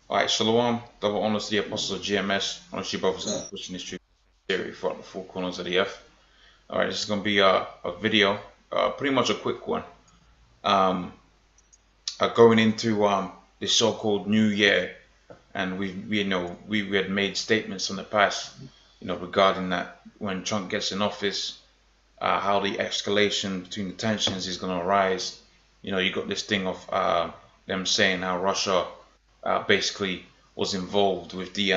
All right, Shalom, double honors to the apostles of GMS, honors to you brothers Okay. and Christian history theory throughout the four corners of the earth. All right, this is going to be a video, pretty much a quick one, um, going into the so-called New Year, and we had made statements in the past, regarding that when Trump gets in office, how the escalation between the tensions is going to arise. You got this thing of them saying how Russia basically was involved with the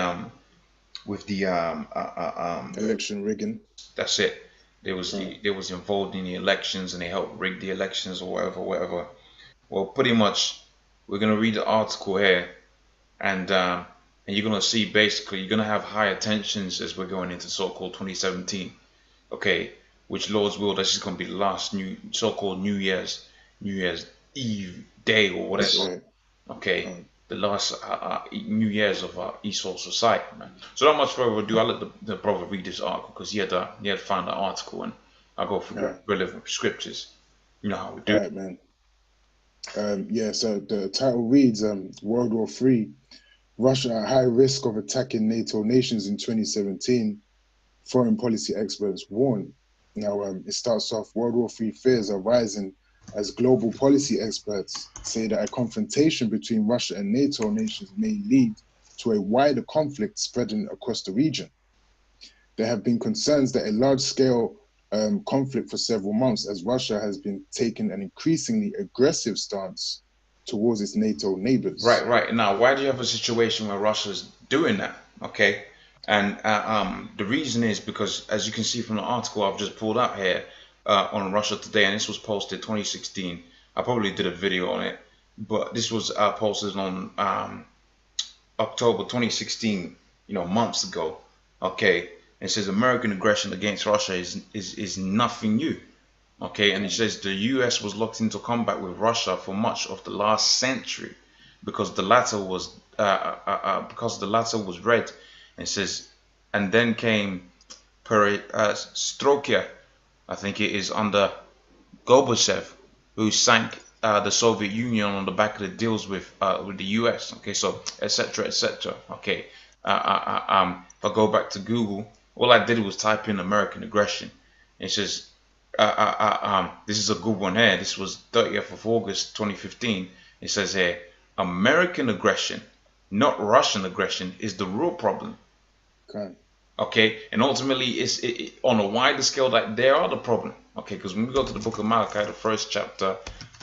Election rigging. that's it. They was Okay. they was involved in the elections and they helped rig the elections or whatever. Well, pretty much, we're gonna read the article here, and you're gonna see basically you're gonna have higher tensions as we're going into so-called 2017. Okay, which Lord's will, this is gonna be the last new so-called New Year's Eve day or That's whatever. right. Okay, Okay. the last New Year's of Esau society, man. So not much further ado, I'll let the brother read this article because he had found the article and I'll go through All the right. relevant scriptures. You know how we All do. right, man. Yeah. So the title reads, World War Three: Russia at high risk of attacking NATO nations in 2017. Foreign policy experts warn. Now, it starts off. World War Three fears are rising as global policy experts say that a confrontation between Russia and NATO nations may lead to a wider conflict spreading across the region. There have been concerns that a large scale conflict for several months as Russia has been taking an increasingly aggressive stance towards its NATO Right, neighbors. right. Now, why do you have a situation where Russia's doing that? Okay, and the reason is because, as you can see from the article I've just pulled up here on Russia Today, and this was posted 2016. I probably did a video on it, but this was posted on October 2016, months ago. Okay, it says American aggression against Russia is nothing new. Okay, and it Okay. says the U.S. was locked into combat with Russia for much of the last century because the latter was red. And it says, and then came Perestroika, I think it is under Gorbachev, who sank the Soviet Union on the back of the deals with the US. Okay, so etc. etc. Okay, if I go back to Google, all I did was type in American aggression. It says this is a good one here. This was 30th of August 2015. It says here, American aggression, not Russian aggression, is the real problem. Okay. Okay, and ultimately on a wider scale that they are the problem. Okay, because when we go to the book of Malachi, the first chapter,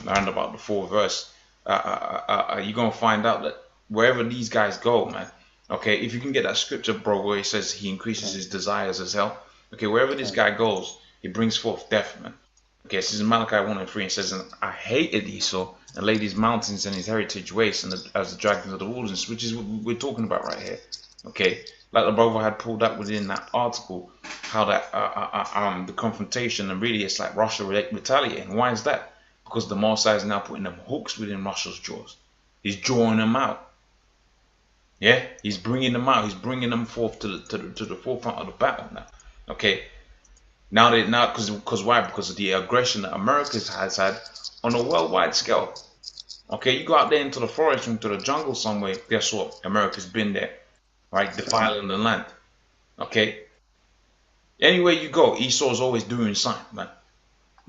around about the fourth verse, you're gonna find out that wherever these guys go, man. Okay, if you can get that scripture, bro, where it says he increases Okay. his desires as hell. Okay, wherever this Okay. guy goes, he brings forth death, man. Okay, this is Malachi 1 and 3, and says, and I hated Esau and laid his mountains and his heritage waste, and as the dragons of the wilderness, which is what we're talking about right here. Okay, like the brother had pulled up within that article, how that the confrontation, and really it's like Russia retaliating. Why is that? Because the Mossad is now putting them hooks within Russia's jaws. He's drawing them out. Yeah, he's bringing them out. He's bringing them forth to the forefront of the battle now. Okay, now because why? Because of the aggression that America has had on a worldwide scale. Okay, you go out there into the forest, into the jungle somewhere. Guess what? America's been there, right? Okay. Defiling the land. Okay, anywhere you go, Esau's always doing something, man.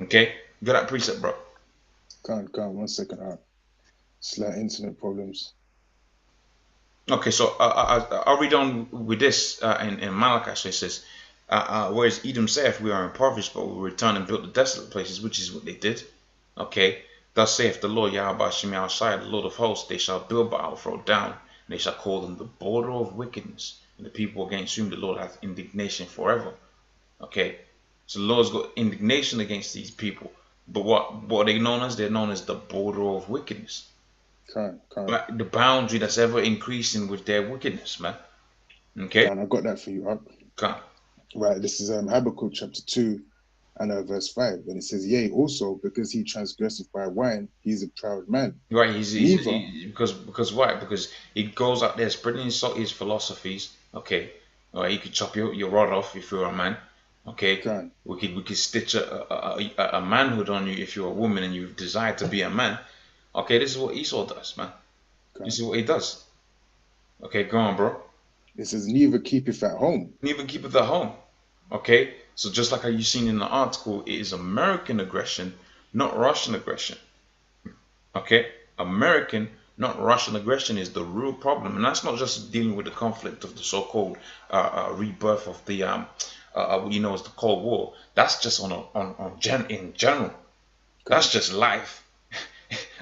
Okay, you got that precept, bro. Can't. 1 second. All right. Slight internet problems. Okay, so I'll read on with this in Malachi. So it says, whereas Edom saith, we are impoverished, but we will return and build the desolate places, which is what they did. Okay, thus saith the Lord Yahweh Shem Shai, the Lord of hosts, they shall build but I will throw down, and they shall call them the border of wickedness, and the people against whom the Lord hath indignation forever. Okay, so the Lord's got indignation against these people, but what are they known as? They're known as the border of wickedness. Can't. But the boundary that's ever increasing with their wickedness, man. Okay? I got that for you. Come. Right. This is Habakkuk chapter 2 and verse 5. And it says, Yea, also because he transgresseth by wine, he is a proud man. Right, he's Neither. because why? Because he goes out there spreading his philosophies. Okay, all right, he could chop your rod off if you're a man. Okay, Can. we could stitch a manhood on you if you're a woman and you desire to be a man. Okay, this is what Esau does, man. This Can. is what he does. Okay, go on, bro. It says, neither keepeth at home. Neither keepeth at home. Okay, so just like how you seen in the article, it is American aggression, not Russian aggression. Okay, American, not Russian aggression is the real problem, and that's not just dealing with the conflict of the so-called rebirth of the as the Cold War. That's just in general. That's just life.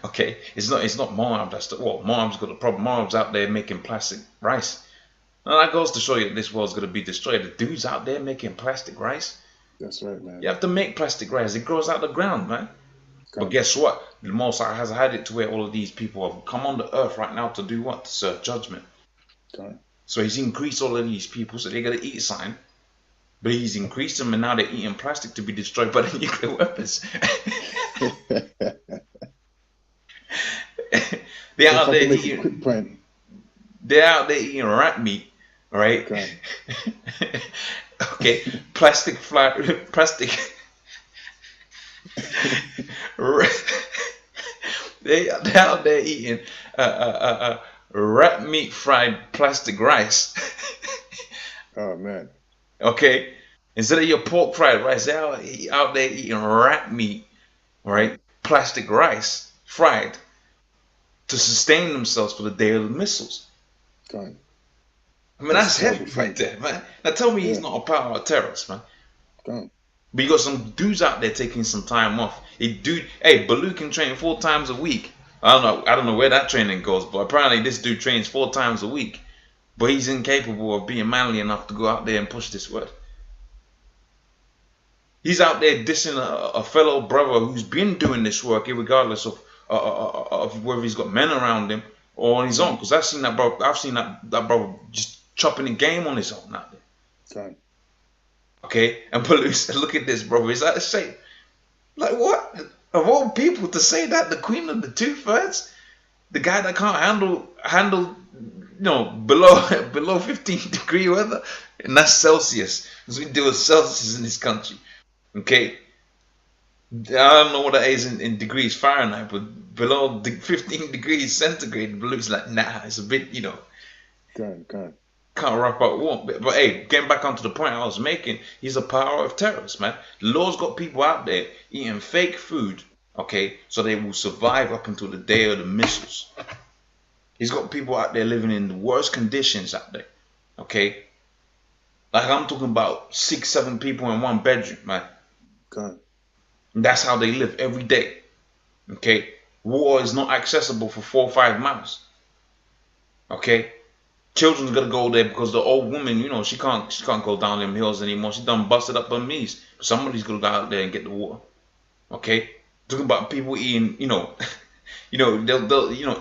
Okay, it's not Moab. Moab's got a problem. Moab's out there making plastic rice. Now that goes to show you that this world's gonna be destroyed. The dudes out there making plastic rice. That's right, man. You have to make plastic rice. It grows out the ground, man. But Come. guess what? The Most High has had it to where all of these people have come on the earth right now to do what? To serve judgment. Come. So he's increased all of these people, so they gotta eat something. But he's increased them, and now they're eating plastic to be destroyed by the nuclear weapons. They're out there eating. Quick point. They're out there eating rat meat, right? Okay. Okay, plastic. They're out there eating rat meat fried plastic rice. Oh man. Okay, instead of your pork fried rice, they're out there eating rat meat, right? Plastic rice fried to sustain themselves for the day of the missiles. Okay. I mean, that's heavy right there, man. Now tell me he's not a power terrorist, man. Okay. But you got some dudes out there taking some time off. Hey, Baloo can train 4 times a week. I don't know where that training goes, but apparently this dude trains 4 times a week. But he's incapable of being manly enough to go out there and push this word. He's out there dissing a fellow brother who's been doing this work, regardless of whether he's got men around him or on his own. Because I've seen that brother just chopping the game on his own out there. Okay. Okay, and Baloo said, "Look at this, brother. Is that a shame? Like what? Of all people to say that, the queen of the 2/3, the guy that can't handle, below 15-degree weather, and that's Celsius. Because we deal with Celsius in this country. Okay, I don't know what that is in degrees Fahrenheit, but below 15 degrees centigrade, Baloo's like, nah, it's a bit, Okay. Can't wrap up warm. But hey, getting back onto the point I was making, he's a power of terrorists, man. The Lord's got people out there eating fake food, okay, so they will survive up until the day of the missiles. He's got people out there living in the worst conditions out there, okay? Like I'm talking about 6, 7 people in one bedroom, man. Okay. And that's how they live every day, okay? Water is not accessible for 4 or 5 miles, okay? Children's gotta go there because the old woman, she can't go down them hills anymore. She done busted up her knees. Somebody's gonna go out there and get the water. Okay, talking about people eating, they'll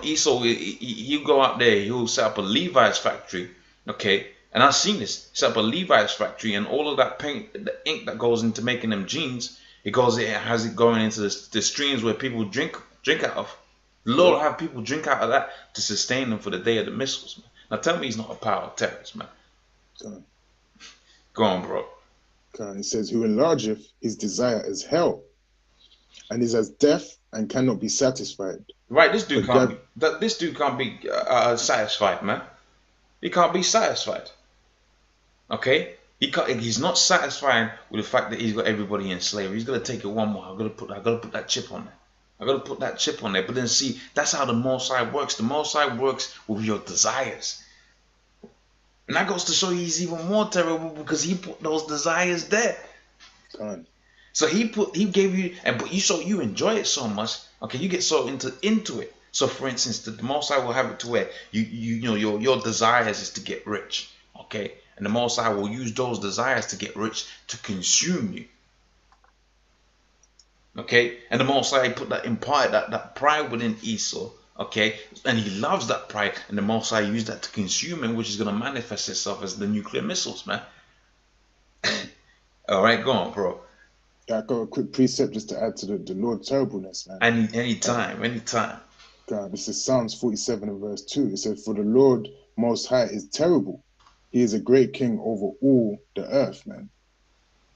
Esau, you go out there, he'll set up a Levi's factory. Okay, and I've seen this. Set up a Levi's factory, and all of that paint, the ink that goes into making them jeans, it has it going into the streams where people drink out of. The Lord will have people drink out of that to sustain them for the day of the missiles, man. Now tell me he's not a power terrorist, man. Okay. Go on, bro. Okay. It says, who enlargeth his desire as hell, and is as deaf and cannot be satisfied. Right, this dude can't be satisfied, man. He can't be satisfied. Okay, he's not satisfied with the fact that he's got everybody in slavery. He's gonna take it one more. I gotta put that chip on there. I gotta put that chip on there. But then see, that's how the Most High works. The Most High works with your desires. And that goes to show you he's even more terrible because he put those desires there. God. So he gave you, but you enjoy it so much. Okay, you get so into it. So for instance, the Most High will have it to where your desires is to get rich. Okay, and the Most High will use those desires to get rich to consume you. Okay, and the Most High put that that pride within Esau. Okay, and he loves that pride, and the Most High used that to consume him, which is going to manifest itself as the nuclear missiles, man. All right, go on, bro. I got a quick precept just to add to the Lord's terribleness, man. Anytime. God, this is Psalms 47 and verse 2. It said, for the Lord Most High is terrible. He is a great king over all the earth, man.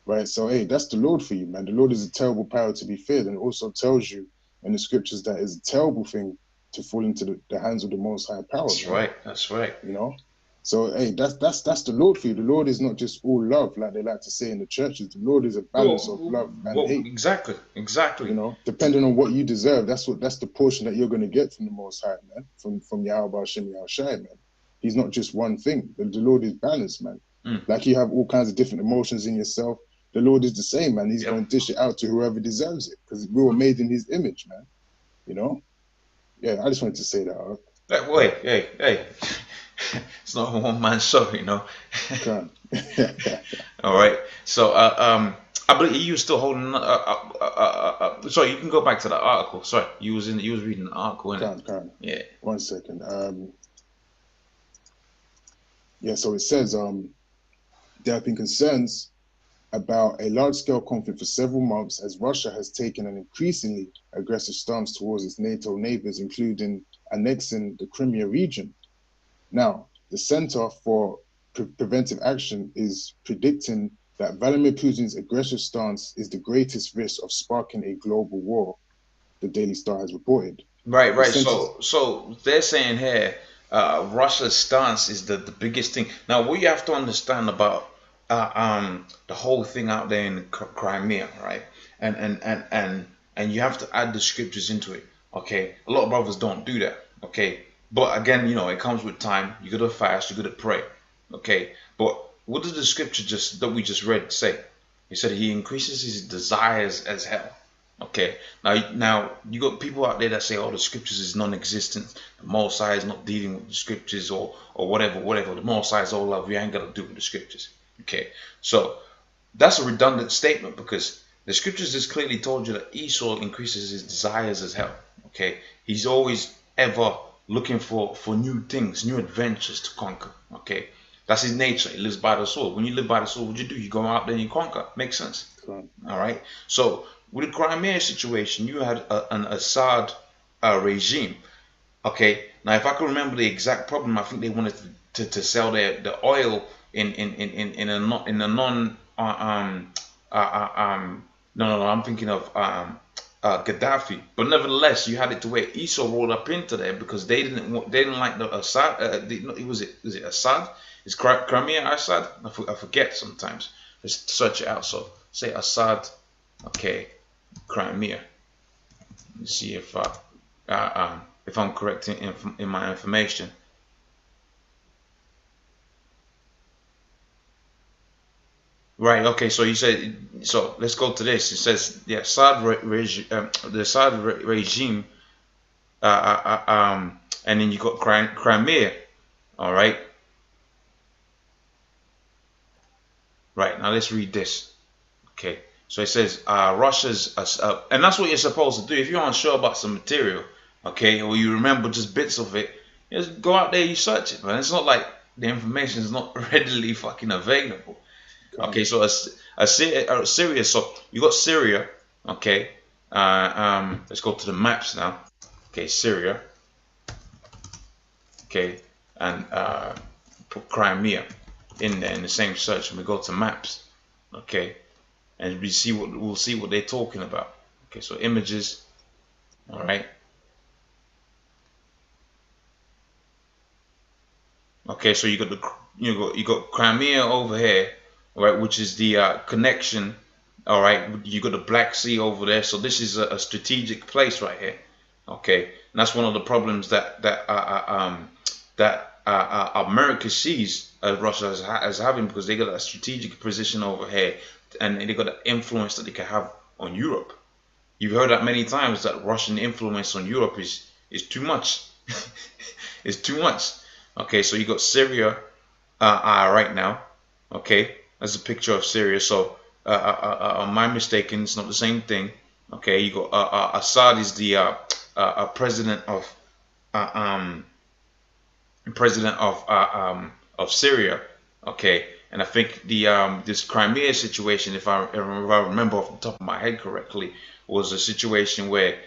Right, so hey, that's the Lord for you, man. The Lord is a terrible power to be feared, and it also tells you in the scriptures that it's a terrible thing to fall into the hands of the Most High Power, That's man. right. That's right. You know. So hey, that's the Lord for you. The Lord is not just all love, like they like to say in the churches. The Lord is a balance of love and hate. Exactly. You know, depending on what you deserve, that's the portion that you're going to get from the Most High, man. From Yahweh Shem Yahushai, man. He's not just one thing. The Lord is balanced, man. Like you have all kinds of different emotions in yourself. The Lord is the same, man. He's going to dish it out to whoever deserves it, because we were made in His image, man. You know. Yeah, I just wanted to say that. Wait, hey. It's not a one-man show, you know. All right. So, I believe you still holding. Sorry, you can go back to the article. Sorry, you was reading the article, innit? Yeah. 1 second. Yeah. So it says, there have been concerns about a large-scale conflict for several months as Russia has taken an increasingly aggressive stance towards its NATO neighbors, including annexing the Crimea region. Now, the Center for Preventive Action is predicting that Vladimir Putin's aggressive stance is the greatest risk of sparking a global war, the Daily Star has reported. Right. So they're saying here, Russia's stance is the biggest thing. Now, what you have to understand about the whole thing out there in Crimea, right? And you have to add the scriptures into it. Okay, a lot of brothers don't do that. Okay, but again, you know, it comes with time. You gotta fast. You gotta pray. Okay, but what did the scripture that we just read say? He said he increases his desires as hell. Okay, now you got people out there that say, "Oh, the scriptures is non-existent. The Most High is not dealing with the scriptures, or whatever. The Most High is all love. We ain't got to do with the scriptures." Okay, so that's a redundant statement, because the scriptures just clearly told you that Esau increases his desires as hell. Okay, he's always ever looking for new things, new adventures to conquer. Okay, that's his nature. He lives by the sword. When you live by the sword, what you do? You go out there and you conquer. Makes sense. Cool. All right. So with the Crimea situation, you had an Assad regime. Okay. Now, if I can remember the exact problem, I think they wanted to sell the oil in a non no, I'm thinking of Gaddafi. But nevertheless, you had it to where Esau rolled up into there because they didn't like the Assad. Was it Assad? Is Crimea Assad? I forget sometimes. Let's search it out. So say Assad. Okay, Crimea. Let's see if I'm correct in my information. Right. Okay. So you said. So let's go to this. It says the Assad regime. And then you got Crimea. All right. Right. Now let's read this. Okay. So it says Russia's, and that's what you're supposed to do if you're unsure about some material. Okay, or you remember just bits of it. Just go out there, you search it, man. It's not like the information is not readily fucking available. Okay, so Syria. So you got Syria. Okay, let's go to the maps now. Okay, Syria. Okay, and put Crimea in there in the same search, and we go to maps. Okay, and we'll see what they're talking about. Okay, so images. All right. Okay, so you got Crimea over here. All right, which is the connection. All right, you got the Black Sea over there, so this is a strategic place right here. Okay, and that's one of the problems that America sees Russia as having, because they got a strategic position over here, and they got the influence that they can have on Europe. You've heard that many times, that Russian influence on Europe is too much. It's too much. Okay, so you got Syria right now. Okay. That's a picture of Syria. So, my mistaken, it's not the same thing. Okay, you got Assad is the president of Syria. Okay, and I think the this Crimea situation, if I remember off the top of my head correctly, was a situation where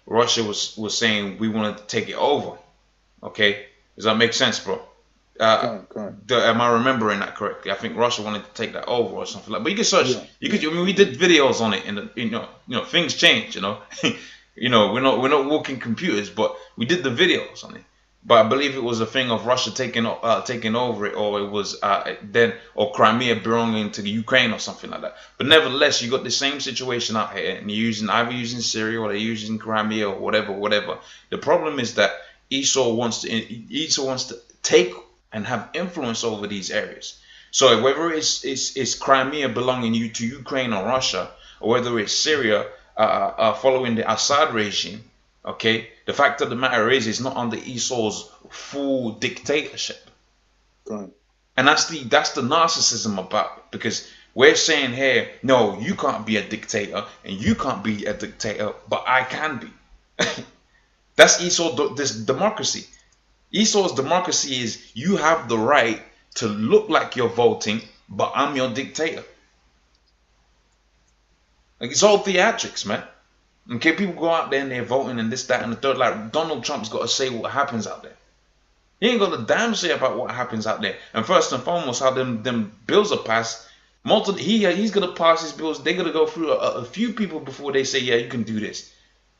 Russia was saying we wanted to take it over. Okay, does that make sense, bro? Am I remembering that correctly? I think Russia wanted to take that over or something like. But you can search. Yeah. I mean, we did videos on it, and you know, things change. You know, we're not walking computers, but we did the videos on it. But I believe it was a thing of Russia taking over it, or it was or Crimea belonging to the Ukraine or something like that. But nevertheless, you got the same situation out here, and you're either using Syria or they're using Crimea or whatever. The problem is that Esau wants to take and have influence over these areas. So whether it's Crimea belonging to Ukraine or Russia, or whether it's Syria following the Assad regime, okay, the fact of the matter is, it's not under Esau's full dictatorship. Right. And that's the narcissism about it, because we're saying here, no, you can't be a dictator and you can't be a dictator, but I can be. That's this democracy. Esau's democracy is you have the right to look like you're voting, but I'm your dictator. Like, it's all theatrics, man. Okay, people go out there and they're voting and this, that, and the third. Like, Donald Trump's got to say what happens out there. He ain't got a damn say about what happens out there. And first and foremost, how them bills are passed. He's gonna pass his bills. They're gonna go through a few people before they say, yeah, you can do this.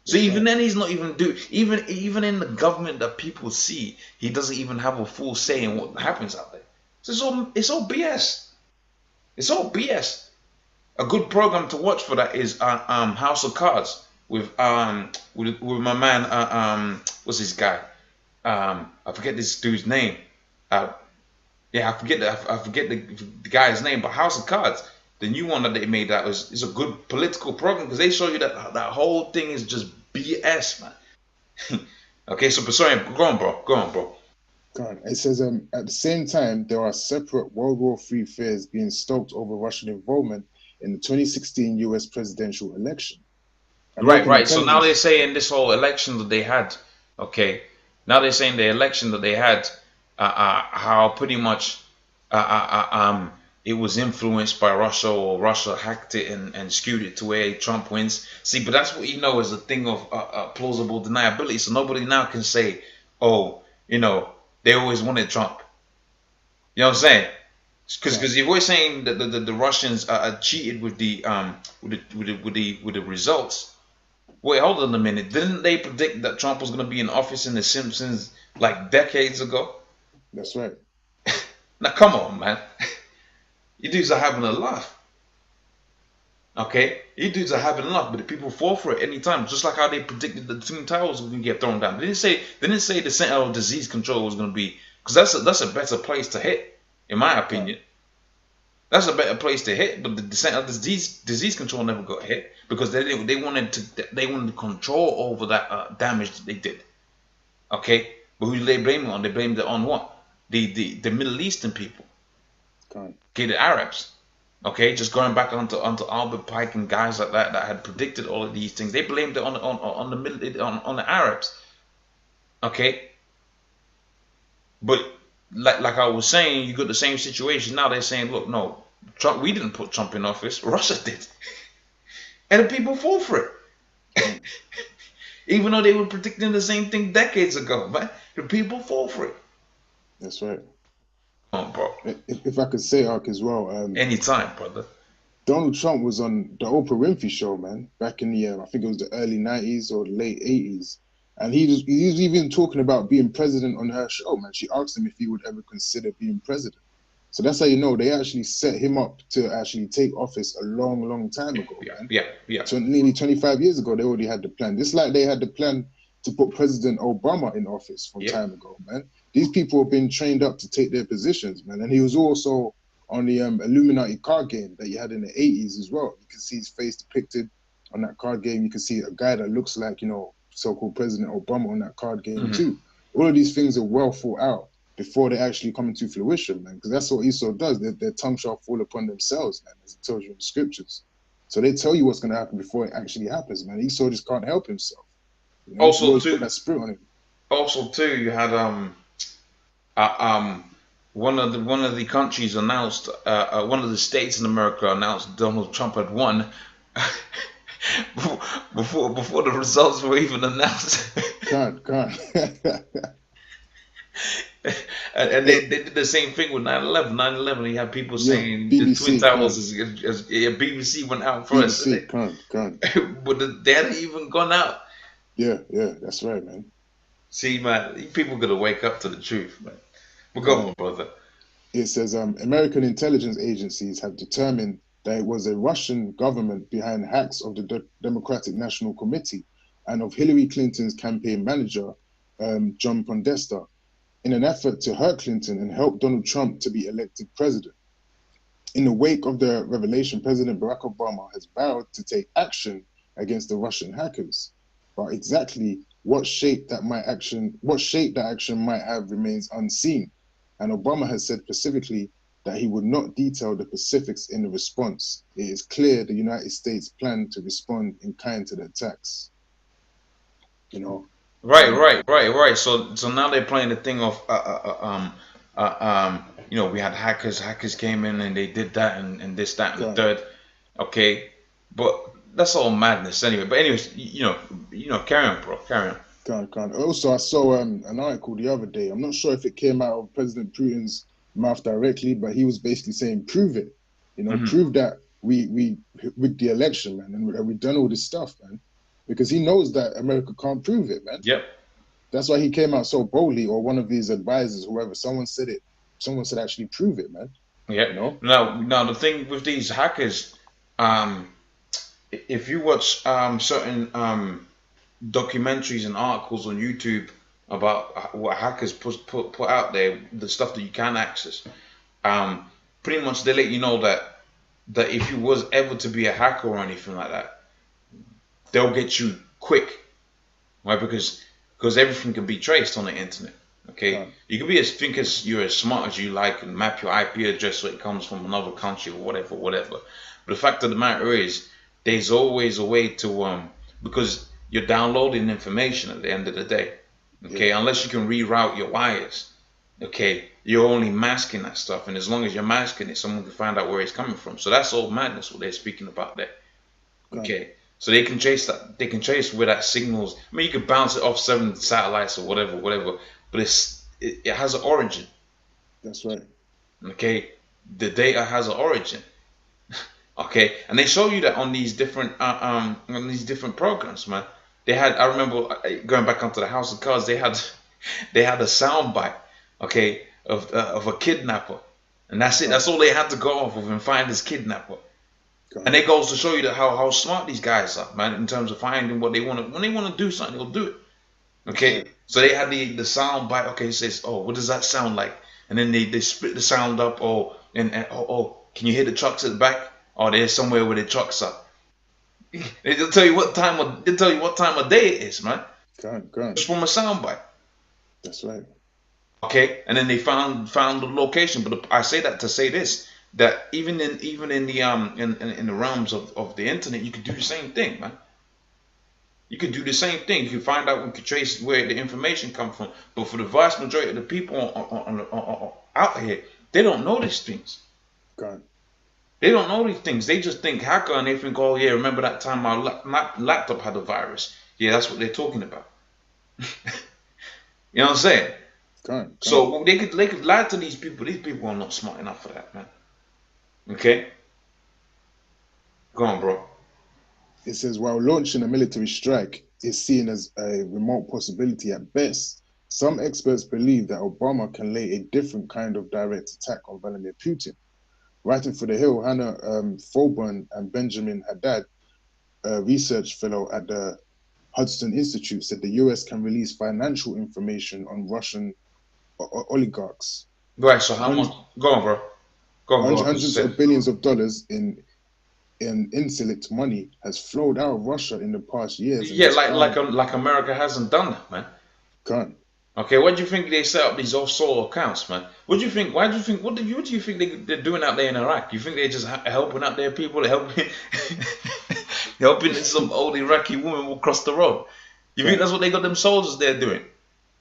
So even then, he's not even even in the government that people see, he doesn't even have a full say in what happens out there. So it's all BS. It's all BS. A good program to watch for that is House of Cards with my man what's his guy? I forget this dude's name. I forget the guy's name. But House of Cards, the new one that they made, is a good political program, because they show you that whole thing is just BS, man. Okay, so sorry, go on, bro. God. It says at the same time, there are separate World War III fears being stoked over Russian involvement in the 2016 US presidential election. Right. So now they're saying this whole election that they had, okay. Now they're saying the election that they had, how pretty much it was influenced by Russia, or Russia hacked it and skewed it to where Trump wins. See, but that's what is a thing of plausible deniability. So nobody now can say, oh, they always wanted Trump. You know what I'm saying? Because if we're saying that the Russians cheated with the results. Wait, hold on a minute. Didn't they predict that Trump was going to be in office in The Simpsons like decades ago? That's right. Now, come on, man. You dudes are having a laugh. Okay? You dudes are having a laugh, but the people fall for it anytime. Just like how they predicted the Twin Towers were going to get thrown down. They didn't say the Center of Disease Control was going to be... Because that's a better place to hit, in my opinion. That's a better place to hit, but the Center of Disease Control never got hit, because they wanted to control over that damage that they did. Okay, but who did they blame it on? They blamed it on what? The Middle Eastern people. Okay, the Arabs. Okay, just going back onto Albert Pike and guys like that had predicted all of these things. They blamed it on the Arabs. Okay, but like I was saying, you got the same situation now. They're saying, look, no, Trump. We didn't put Trump in office. Russia did, and the people fall for it. Even though they were predicting the same thing decades ago, man, the people fall for it. That's right. Oh, bro. If I could say, Ark, as well. Anytime, brother. Donald Trump was on the Oprah Winfrey Show, man, back in the I think it was the early 90s or late 80s. And he was even talking about being president on her show, man. She asked him if he would ever consider being president. So that's how you know they actually set him up to actually take office a long, long time ago, man. Yeah. So nearly 25 years ago, they already had the plan. Just like they had the plan to put President Obama in office from time ago, man. These people have been trained up to take their positions, man. And he was also on the Illuminati card game that you had in the 80s as well. You can see his face depicted on that card game. You can see a guy that looks like, so-called President Obama on that card game too. All of these things are well thought out before they actually come into fruition, man. Because that's what Esau does. Their tongue shall fall upon themselves, man, as it tells you in the scriptures. So they tell you what's going to happen before it actually happens, man. Esau just can't help himself. Also, too, that spirit on him. Also, too, you had one of the countries announced, one of the states in America announced Donald Trump had won before the results were even announced. God. And they did the same thing with 9/11. 9/11, you have people saying BBC, the Twin Towers BBC went out first. BBC, but they hadn't even gone out. Yeah, yeah, that's right, man. See, man, people gotta wake up to the truth, man. But go on, Can't. brother. It says American intelligence agencies have determined that it was a Russian government behind hacks of the Democratic National Committee and of Hillary Clinton's campaign manager, John Podesta, in an effort to hurt Clinton and help Donald Trump to be elected president. In the wake of the revelation, President Barack Obama has vowed to take action against the Russian hackers. But exactly what shape that action might have remains unseen. And Obama has said specifically that he would not detail the specifics in the response. It is clear the United States plan to respond in kind to the attacks. You know, Right, um, right, right, right. So now they're playing the thing of we had hackers came in and they did that and this, that, and the God, third. Okay, but that's all madness anyway. But anyways, carry on, bro, carry on. God. Also, I saw an article the other day. I'm not sure if it came out of President Putin's mouth directly, but he was basically saying, "Prove it, Hmm. prove that we with the election, man, and we've done all this stuff, man," because he knows that America can't prove it, man. Yep, That's why he came out so boldly, or one of his advisors, whoever, someone said it. Someone said, "Actually, prove it, man." yep. You know, Now the thing with these hackers, um, if you watch certain documentaries and articles on YouTube about what hackers put out there, the stuff that you can access. Um, Pretty much they let you know that if you was ever to be a hacker or anything like that, they'll get you quick, right? Because everything can be traced on the internet. Okay, God, you can be as think as you're as smart as you like and map your IP address so it comes from another country or whatever, whatever. But the fact of the matter is, there's always a way to because you're downloading information at the end of the day. yeah, Okay, unless you can reroute your wires. Okay, you're only masking that stuff, and as long as you're masking it, someone can find out where it's coming from. So that's all madness what they're speaking about there. God, Okay, so they can trace that. They can trace where that signals. I mean, you could bounce it off 7 satellites or whatever, whatever. But it has an origin. that's right. Okay, the data has an origin. Okay, and they show you that on these different programs, man. They had. I remember going back onto the House of Cards. They had a sound bite. Okay, of a kidnapper, and that's it. God, That's all they had to go off of and find this kidnapper. And God, it goes to show you that how smart these guys are, man, in terms of finding what they want to. When they want to do something, they'll do it. that's Okay, right. so they had the sound bite. Okay, it says, oh, what does that sound like? And then they split the sound up. Oh, and can you hear the trucks at the back? Oh, there's somewhere where the trucks are. They'll tell you what time. They'll tell you what time of day it is, man, God, just from a sound bite. that's right. Okay, and then they found the location. But I say that to say this: that even in the in the realms of the internet, you could do the same thing, man. You could do the same thing. You could find out, we could trace where the information comes from. But for the vast majority of the people out here, they don't know these things. God, They don't know these things. They just think hacker and they think, oh yeah, remember that time my laptop had a virus? Yeah, that's what they're talking about. You know what I'm saying? God. So they could lie to these people. These people are not smart enough for that, man. Okay, go on, bro. It says while launching a military strike is seen as a remote possibility at best, some experts believe that Obama can lay a different kind of direct attack on Vladimir Putin. Writing for The Hill, Hannah Froburn and Benjamin Haddad, a research fellow at the Hudson Institute, said the US can release financial information on Russian oligarchs. Right. So how much? Go on, bro. Go on. Because you Hundreds said of billions of dollars in illicit money has flowed out of Russia in the past years and yeah, has like found America hasn't done that, man. gone. Okay, what do you think they set up these offshore accounts, man? What do you think? Why do you think? What do you think they're doing out there in Iraq? You think they're just helping out their people, helping helping some old Iraqi woman walk across the road? You think Gone, that's what they got them soldiers there doing?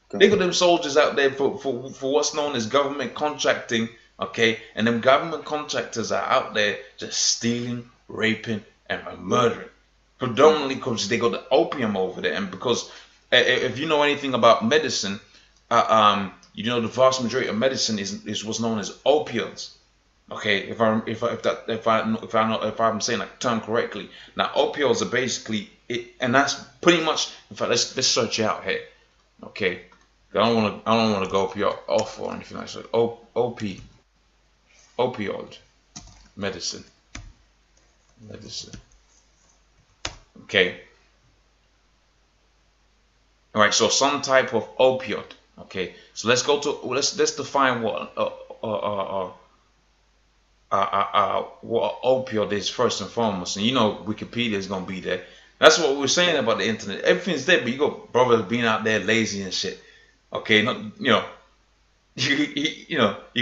They got gone. them soldiers out there for what's known as government contracting, okay? And them government contractors are out there just stealing, raping, and Yeah, murdering. gone. Predominantly because they got the opium over there, and because if you know anything about medicine, you know the vast majority of medicine is what's known as opioids. Okay, if I'm saying that term correctly. Now opioids are basically and that's pretty much. In fact, let's search it out here. Okay, I don't want to go off or anything like that. Opioid medicine. Okay. All right. So some type of opioid. Okay. So let's define what opioid is first and foremost. And you know Wikipedia is gonna be there. That's what we're saying about the internet. Everything's there, but you got brothers being out there lazy and shit. Okay, not you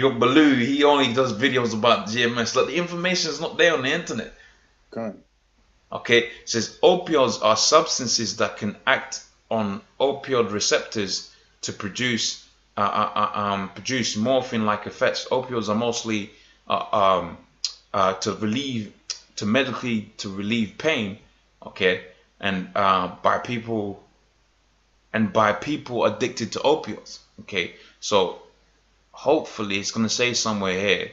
got Baloo. He only does videos about GMS. Like the information is not there on the internet. Okay, it says opioids are substances that can act on opioid receptors to produce morphine-like effects. Opioids are mostly to relieve pain. Okay, and by people addicted to opioids. Okay, so hopefully it's going to say somewhere here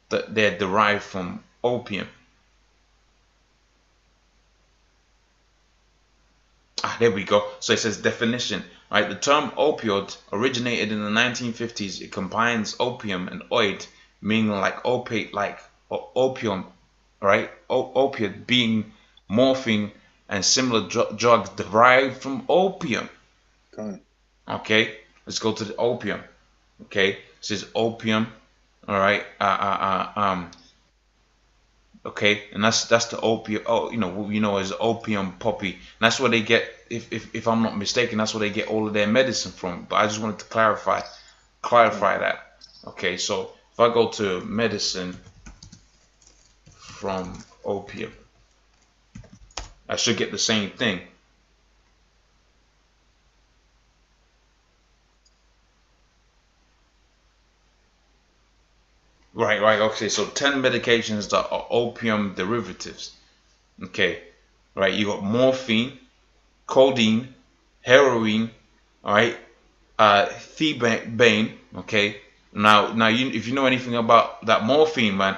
that they're derived from opium. There we go. So it says definition. Right, the term opioid originated in the 1950s. It combines opium and oid, meaning like opiate, like opium, right? Opiate being morphine and similar drugs derived from opium. Okay, let's go to the opium. Okay, it says opium. All right. Okay, and that's the opium. Oh, you know as opium poppy. And that's where they get, if I'm not mistaken, that's where they get all of their medicine from. But I just wanted to clarify that. Okay, so if I go to medicine from opium, I should get the same thing. Right. Okay, so 10 medications that are opium derivatives. Okay, right. You got morphine, codeine, heroin. All right, thebane. Okay. Now, if you know anything about that morphine, man,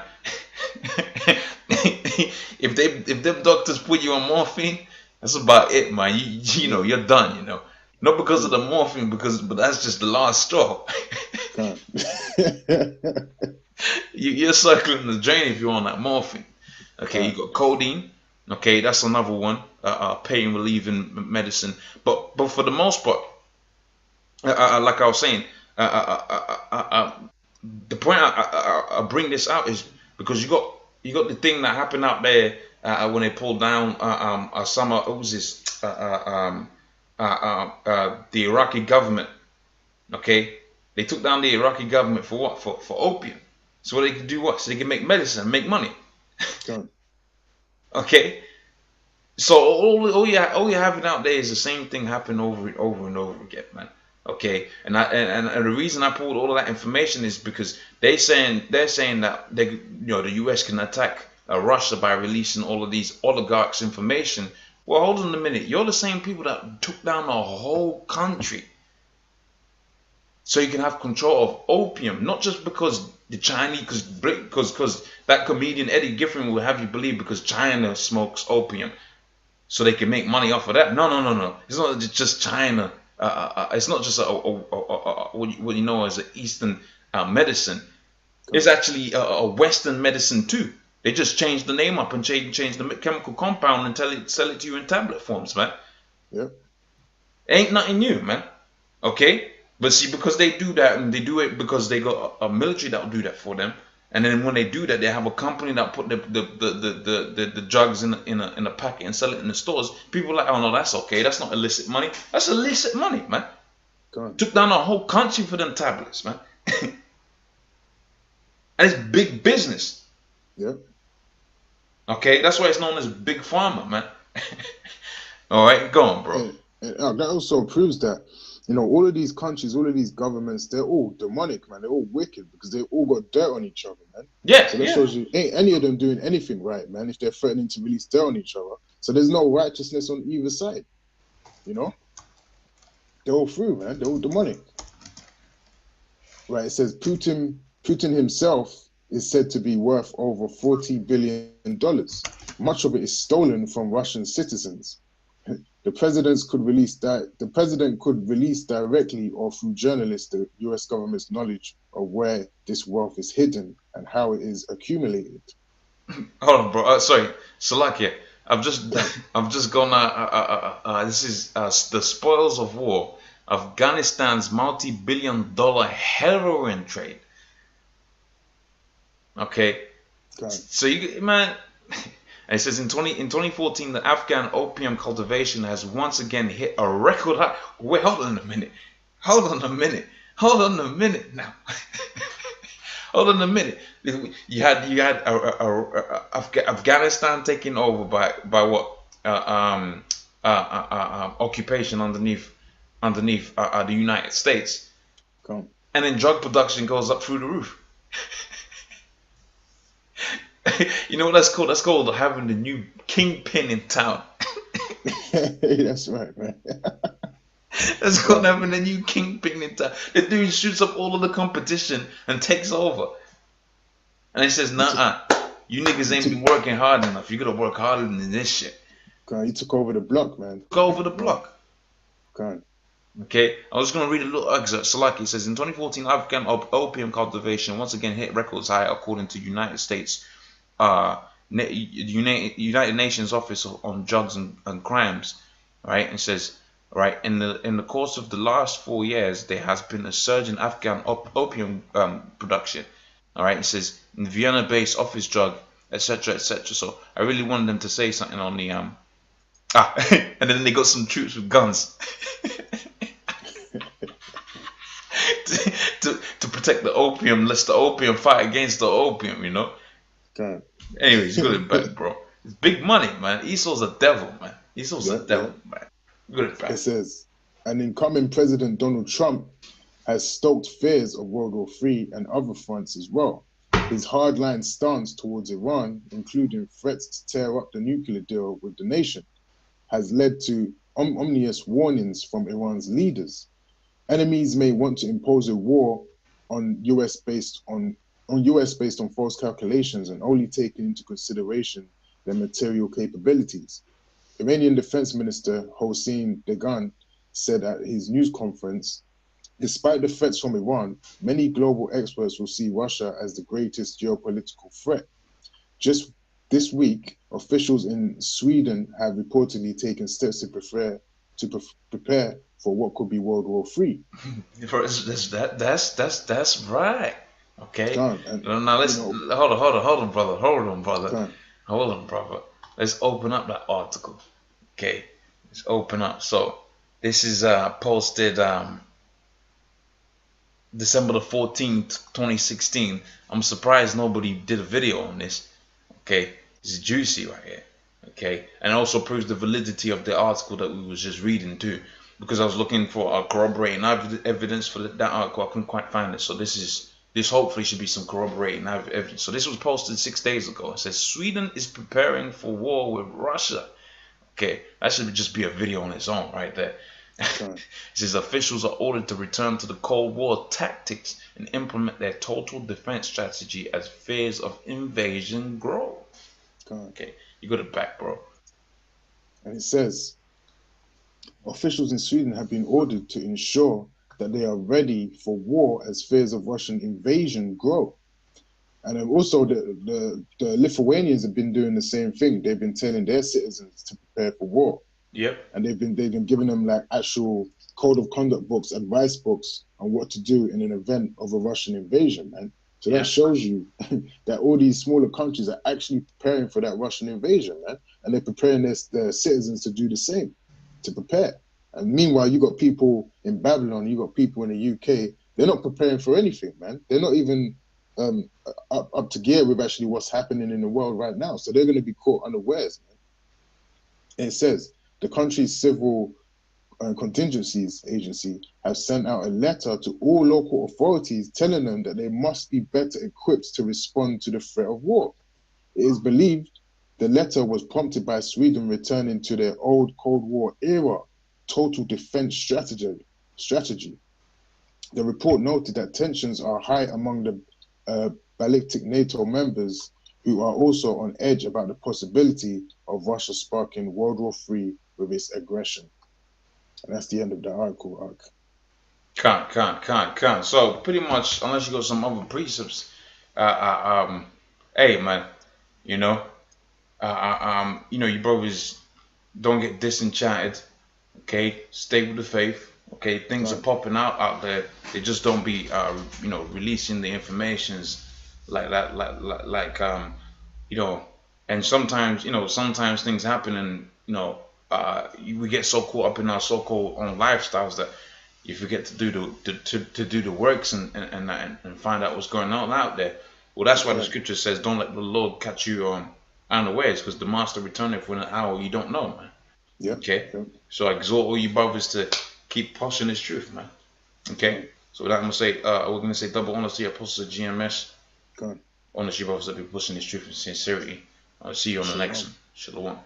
if them doctors put you on morphine, that's about it, man. You know you're done. You know, not because of the morphine, but that's just the last straw. You're circling the drain if you're on that morphine. Okay, you got codeine. Okay, that's another one. Pain relieving medicine. But for the most part, like I was saying, the point I bring this out is because you got the thing that happened out there when they pulled down Osama. What was this? The Iraqi government. Okay, they took down the Iraqi government for what? For opium. So they can do what? So they can make medicine and make money. Okay. So all you're having out there is the same thing happening over and over again, man. Okay. And the reason I pulled all of that information is because they're saying that the US can attack Russia by releasing all of these oligarchs' information. Well, hold on a minute. You're the same people that took down a whole country so you can have control of opium, not just because the Chinese, because that comedian Eddie Giffin will have you believe because China smokes opium, so they can make money off of that. No. It's not just China. It's not just what you know as an Eastern medicine. It's actually a Western medicine too. They just changed the name up and change the chemical compound and sell it to you in tablet forms, man. Yep. Ain't nothing new, man. Okay. But see, because they do that, and they do it because they got a military that will do that for them, and then when they do that, they have a company that put the drugs in a packet and sell it in the stores. People are like, oh no, that's okay. That's not illicit money. That's illicit money, man. Took down a whole country for them tablets, man. And it's big business. Yep. Okay, that's why it's known as Big Pharma, man. All right, go on, bro. And that also proves that. All of these countries, all of these governments, they're all demonic, man. They're all wicked because they all got dirt on each other, man. Yeah. So that shows you ain't any of them doing anything right, man, if they're threatening to release dirt on each other. So there's no righteousness on either side. They're all through, man. They're all demonic. Right, it says Putin himself is said to be worth over $40 billion. Much of it is stolen from Russian citizens. Okay, The president could release directly or through journalists the U.S. government's knowledge of where this wealth is hidden and how it is accumulated. Hold on, bro. Sorry, Salakia. I've just Okay. I've just gone. This is the spoils of war. Afghanistan's multi-billion-dollar heroin trade. Okay, Okay. so you man, and it says in 2014, the Afghan opium cultivation has once again hit a record high. Wait, hold on a minute. Hold on a minute. Hold on a minute now. Hold on a minute. You had Afghanistan taken over by what occupation underneath the United States, Okay. and then drug production goes up through the roof. You know what that's called? That's called having the new kingpin in town. That's right, man. That's called having the new kingpin in town. The dude shoots up all of the competition and takes over. And he says, nah, you niggas ain't been working hard enough. You gotta work harder than this shit. Okay, he took over the block, man. Go over the block. Okay. Okay, I was going to read a little excerpt. So, like it says, in 2014, Afghan opium cultivation once again hit records high, according to United States, United Nations Office on Drugs and Crimes. Right, it says, right, in the course of the last 4 years, there has been a surge in Afghan opium production. All right, it says in Vienna-based office drug, etc., etc. So, I really wanted them to say something on the and then they got some troops with guns. to protect the opium, lest the opium fight against the opium, you know. Okay. Anyways, good and bad, bro. It's big money, man. Esau's a devil, man. Esau's a devil, man. Good and bad. It says, an incoming President Donald Trump has stoked fears of World War III and other fronts as well. His hardline stance towards Iran, including threats to tear up the nuclear deal with the nation, has led to ominous warnings from Iran's leaders. Enemies may want to impose a war on US based on false calculations and only taking into consideration their material capabilities. Iranian Defense Minister Hossein Degan said at his news conference, despite the threats from Iran, many global experts will see Russia as the greatest geopolitical threat. Just this week, officials in Sweden have reportedly taken steps to prepare for what could be World War III. That's right. Okay. And, now let's hold on, brother. Hold on, brother. Let's open up that article. Okay, let's open up. So this is posted December the 14th, 2016. I'm surprised nobody did a video on this. Okay, this is juicy right here. Okay, and it also proves the validity of the article that we was just reading too, because I was looking for corroborating evidence for that article. I couldn't quite find it. So this hopefully should be some corroborating evidence. So this was posted 6 days ago. It says Sweden is preparing for war with Russia. Okay, that should just be a video on its own right there. It says officials are ordered to return to the Cold War tactics and implement their total defense strategy as fears of invasion grow. Okay, you got it back, bro. And it says officials in Sweden have been ordered to ensure that they are ready for war as fears of Russian invasion grow. And also the Lithuanians have been doing the same thing. They've been telling their citizens to prepare for war. Yep. And they've been giving them like actual code of conduct books, advice books on what to do in an event of a Russian invasion, man. So that shows you that all these smaller countries are actually preparing for that Russian invasion, man. And they're preparing their citizens to do the same, to prepare. And meanwhile, you got people in Babylon, you got people in the UK, they're not preparing for anything, man. They're not even up to gear with actually what's happening in the world right now. So they're going to be caught unawares, man. And it says, the country's civil contingencies agency have sent out a letter to all local authorities telling them that they must be better equipped to respond to the threat of war. It is believed the letter was prompted by Sweden returning to their old Cold War era total defense strategy. The report noted that tensions are high among the Baltic NATO members, who are also on edge about the possibility of Russia sparking World War III with its aggression. And that's the end of the article. Can't. So pretty much, unless you go some other precepts, uh, hey man, you know, you brothers don't get disenchanted. Okay, stay with the faith. Okay, things are Right. popping out there. They just don't be releasing the informations like that, you know, and sometimes things happen, and we get so caught up in our so-called own lifestyles that you forget to do to do the works and find out what's going on out there. Well, that's why the Correct. scripture says, "Don't let the Lord catch you unawares, because the master returneth for an hour you don't know, man." Yep. Okay, Yep. so I exhort all you brothers to keep pushing this truth, man. Okay, Right. so with that, we're gonna say double honor to the apostles of GMS. Go on. Honor to you brothers that be pushing this truth in sincerity. I'll see you on the next Shalom. one. Shalom.